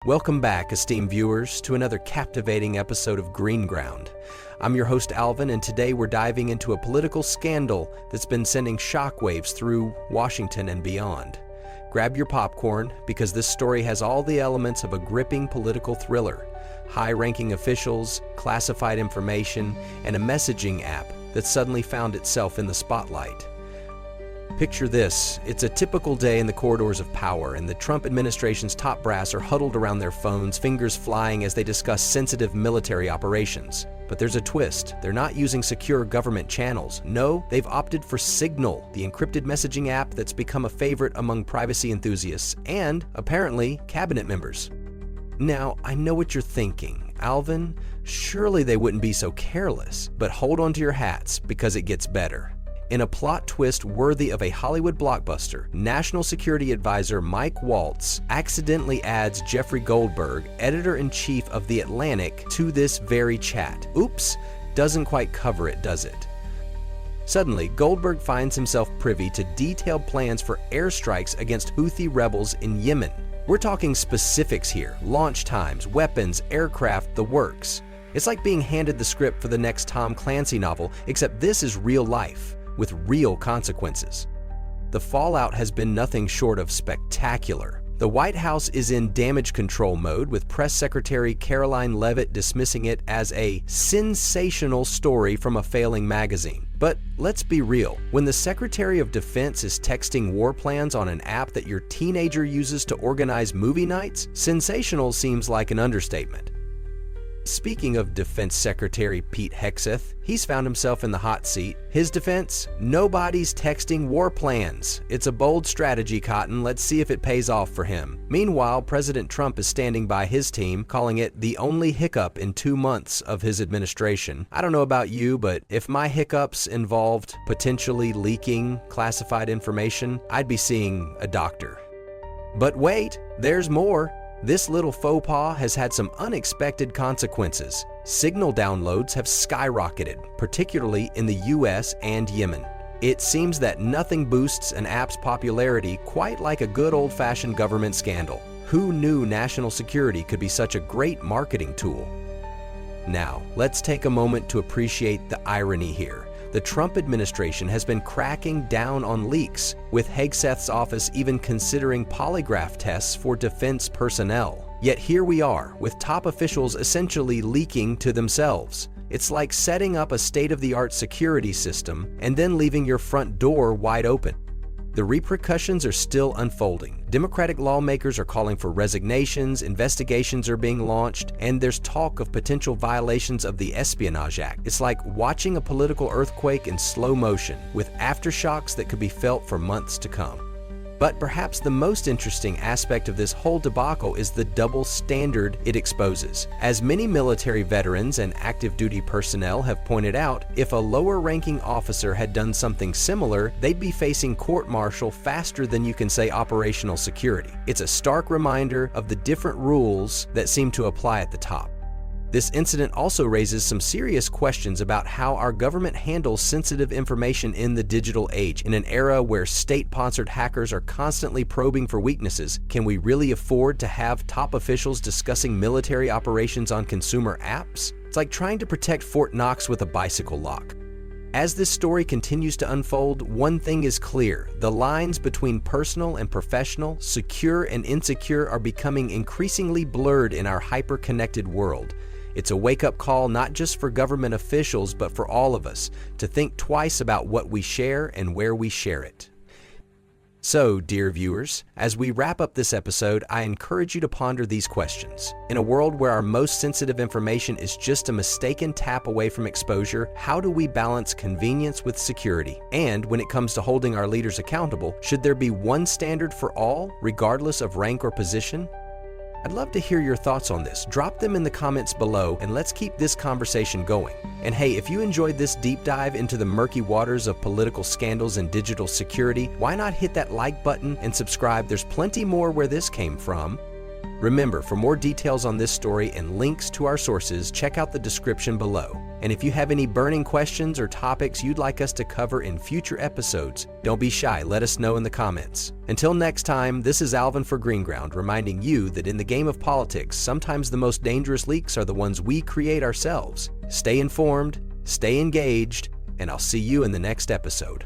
Welcome back, esteemed viewers, to another captivating episode of Green Ground. I'm your host, Alvin, and today we're diving into a political scandal that's been sending shockwaves through Washington and beyond. Grab your popcorn, because this story has all the elements of a gripping political thriller: high-ranking officials, classified information, and a messaging app that suddenly found itself in the spotlight. Picture this: it's a typical day in the corridors of power, and the Trump administration's top brass are huddled around their phones, fingers flying as they discuss sensitive military operations. But there's a twist. They're not using secure government channels. No, they've opted for Signal, the encrypted messaging app that's become a favorite among privacy enthusiasts and, apparently, cabinet members. Now, I know what you're thinking. Alvin, surely they wouldn't be so careless. But hold on to your hats, because it gets better. In a plot twist worthy of a Hollywood blockbuster, National Security Advisor Mike Waltz accidentally adds Jeffrey Goldberg, editor-in-chief of The Atlantic, to this very chat. Oops, doesn't quite cover it, does it? Suddenly, Goldberg finds himself privy to detailed plans for airstrikes against Houthi rebels in Yemen. We're talking specifics here: launch times, weapons, aircraft, the works. It's like being handed the script for the next Tom Clancy novel, except this is real life, with real consequences. The fallout has been nothing short of spectacular. The White House is in damage control mode, with Press Secretary Caroline Leavitt dismissing it as a sensational story from a failing magazine. But let's be real, when the Secretary of Defense is texting war plans on an app that your teenager uses to organize movie nights, sensational seems like an understatement. Speaking of Defense Secretary Pete Hegseth, he's found himself in the hot seat. His defense: nobody's texting war plans. It's a bold strategy, Cotton. Let's see if it pays off for him. Meanwhile, President Trump is standing by his team, calling it the only hiccup in 2 months of his administration. I don't know about you, but if my hiccups involved potentially leaking classified information, I'd be seeing a doctor. But wait, there's more. This little faux pas has had some unexpected consequences. Signal downloads have skyrocketed, particularly in the US and Yemen. It seems that nothing boosts an app's popularity quite like a good old-fashioned government scandal. Who knew national security could be such a great marketing tool? Now, let's take a moment to appreciate the irony here. The Trump administration has been cracking down on leaks, with Hegseth's office even considering polygraph tests for defense personnel. Yet here we are, with top officials essentially leaking to themselves. It's like setting up a state-of-the-art security system and then leaving your front door wide open. The repercussions are still unfolding. Democratic lawmakers are calling for resignations, investigations are being launched, and there's talk of potential violations of the Espionage Act. It's like watching a political earthquake in slow motion, with aftershocks that could be felt for months to come. But perhaps the most interesting aspect of this whole debacle is the double standard it exposes. As many military veterans and active duty personnel have pointed out, if a lower-ranking officer had done something similar, they'd be facing court-martial faster than you can say operational security. It's a stark reminder of the different rules that seem to apply at the top. This incident also raises some serious questions about how our government handles sensitive information in the digital age. In an era where state-sponsored hackers are constantly probing for weaknesses, can we really afford to have top officials discussing military operations on consumer apps? It's like trying to protect Fort Knox with a bicycle lock. As this story continues to unfold, one thing is clear: the lines between personal and professional, secure and insecure, are becoming increasingly blurred in our hyper-connected world. It's a wake-up call not just for government officials, but for all of us, to think twice about what we share and where we share it. So, dear viewers, as we wrap up this episode, I encourage you to ponder these questions. In a world where our most sensitive information is just a mistaken tap away from exposure, how do we balance convenience with security? And when it comes to holding our leaders accountable, should there be one standard for all, regardless of rank or position? I'd love to hear your thoughts on this. Drop them in the comments below, and let's keep this conversation going. And hey, if you enjoyed this deep dive into the murky waters of political scandals and digital security, why not hit that like button and subscribe? There's plenty more where this came from. Remember, for more details on this story and links to our sources, check out the description below. And if you have any burning questions or topics you'd like us to cover in future episodes, don't be shy, let us know in the comments. Until next time, this is Alvin for Green Ground, reminding you that in the game of politics, sometimes the most dangerous leaks are the ones we create ourselves. Stay informed, stay engaged, and I'll see you in the next episode.